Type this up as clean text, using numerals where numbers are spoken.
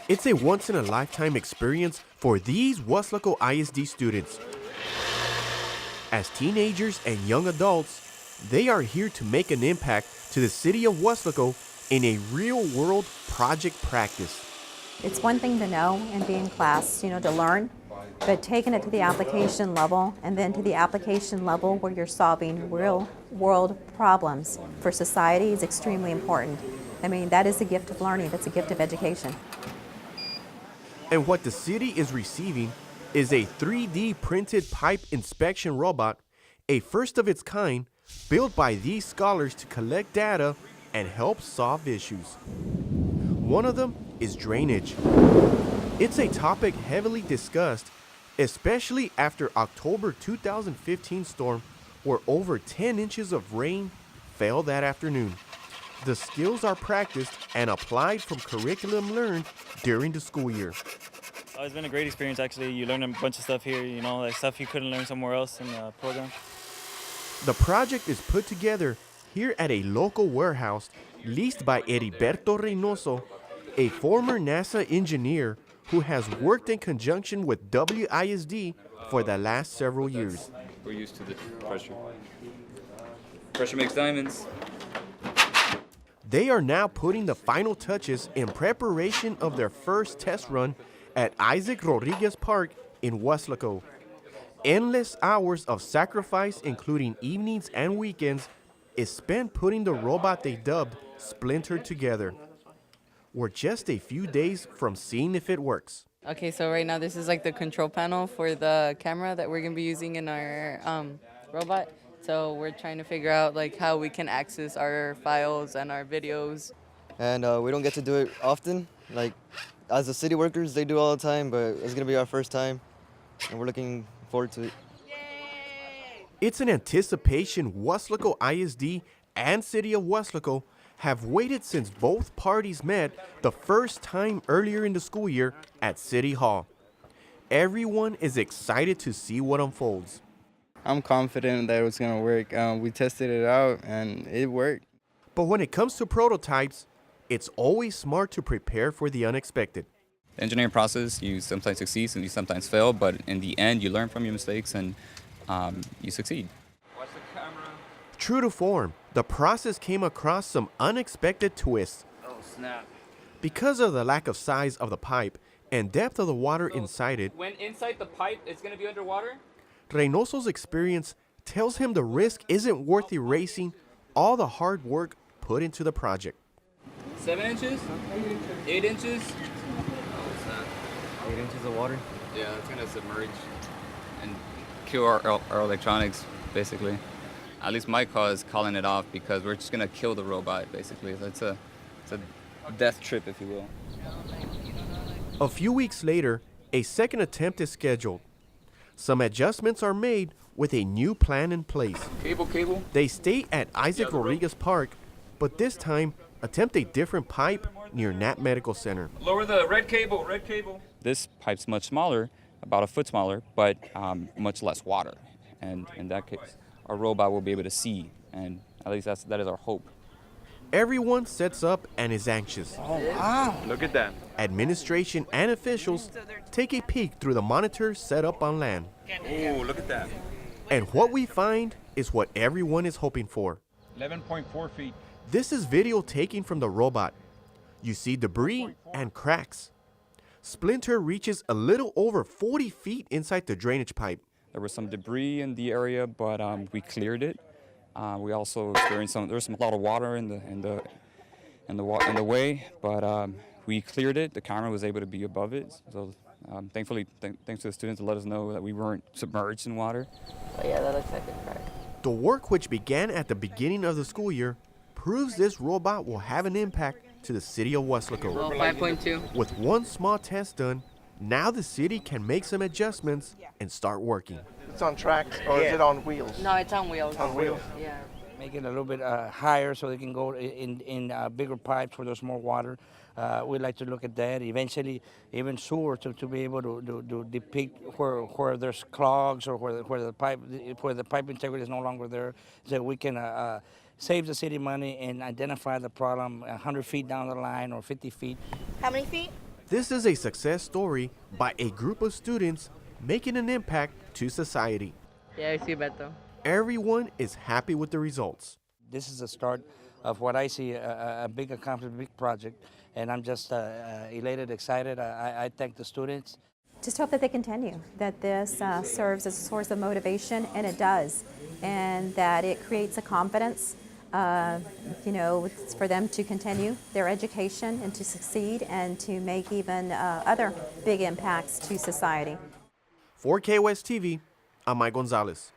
It's a once-in-a-lifetime experience for these Weslaco ISD students. As teenagers and young adults, they are here to make an impact to the city of Weslaco in a real-world project practice. It's one thing to know and be in class, to learn, but taking it to the application level and then to the application level where you're solving real-world problems for society is extremely important. I mean, that is a gift of learning. That's a gift of education. And what the city is receiving is a 3D printed pipe inspection robot, a first of its kind, built by these scholars to collect data and help solve issues. One of them is drainage. It's a topic heavily discussed, especially after October 2015 storm where over 10 inches of rain fell that afternoon. The skills are practiced and applied from curriculum learned during the school year. Oh, it's been a great experience, actually. You learn a bunch of stuff here, like stuff you couldn't learn somewhere else in the program. The project is put together here at a local warehouse leased by Heriberto Reynoso, a former NASA engineer who has worked in conjunction with WISD for the last several years. We're used to the pressure. Pressure makes diamonds. They are now putting the final touches in preparation of their first test run at Isaac Rodriguez Park in Weslaco. Endless hours of sacrifice, including evenings and weekends, is spent putting the robot they dubbed Splinter together. We're just a few days from seeing if it works. Okay, so right now this is like the control panel for the camera that we're going to be using in our robot. So we're trying to figure out like how we can access our files and our videos. And we don't get to do it often. Like as the city workers, they do all the time, but it's gonna be our first time, and we're looking forward to it. It's an anticipation Weslaco ISD and City of Weslaco have waited since both parties met the first time earlier in the school year at City Hall. Everyone is excited to see what unfolds. I'm confident that it was going to work. We tested it out and it worked. But when it comes to prototypes, it's always smart to prepare for the unexpected. The engineering process, you sometimes succeed and you sometimes fail, but in the end, you learn from your mistakes and you succeed. Watch the camera. True to form, the process came across some unexpected twists. Oh, snap. Because of the lack of size of the pipe and depth of the water inside it, When inside the pipe, it's going to be underwater? Reynoso's experience tells him the risk isn't worth erasing all the hard work put into the project. 7 inches? 8 inches? 8 inches of water. Yeah, it's going to submerge and kill our electronics, basically. At least my cause is calling it off because we're just going to kill the robot, basically. So it's a death trip, if you will. A few weeks later, a second attempt is scheduled. Some adjustments are made with a new plan in place. Cable. They stay at Isaac Rodriguez Park, but this time attempt a different pipe near Nat Medical Center. Lower the red cable. This pipe's much smaller, about a foot smaller, but much less water. And in that case, our robot will be able to see, and at least that is our hope. Everyone sets up and is anxious. Oh, wow. Look at that. Administration and officials take a peek through the monitors set up on land. Oh, look at that. And what we find is what everyone is hoping for. 11.4 feet. This is video taken from the robot. You see debris and cracks. Splinter reaches a little over 40 feet inside the drainage pipe. There was some debris in the area, but we cleared it. We also experienced there was a lot of water in the way, but we cleared it. The camera was able to be above it. So thankfully, thanks to the students to let us know that we weren't submerged in water. But yeah, that looks like a crack. The work, which began at the beginning of the school year, proves this robot will have an impact to the city of Weslaco. Well, 5.2. With one small test done, now the city can make some adjustments and start working. It's on tracks, or is it on wheels? No, it's on wheels. On wheels. Yeah. Make it a little bit higher so they can go in bigger pipes where there's more water. We'd like to look at that. Eventually, even sewer to be able to depict where there's clogs or where the pipe integrity is no longer there, so we can save the city money and identify the problem 100 feet down the line or 50 feet. How many feet? This is a success story by a group of students making an impact to society. Yeah, I see Beto. Everyone is happy with the results. This is the start of what I see a big accomplishment, big project, and I'm just elated, excited. I thank the students. Just hope that they continue, that this serves as a source of motivation, and it does, and that it creates a confidence, for them to continue their education and to succeed and to make even other big impacts to society. For KWEST TV, I'm Mike Gonzalez.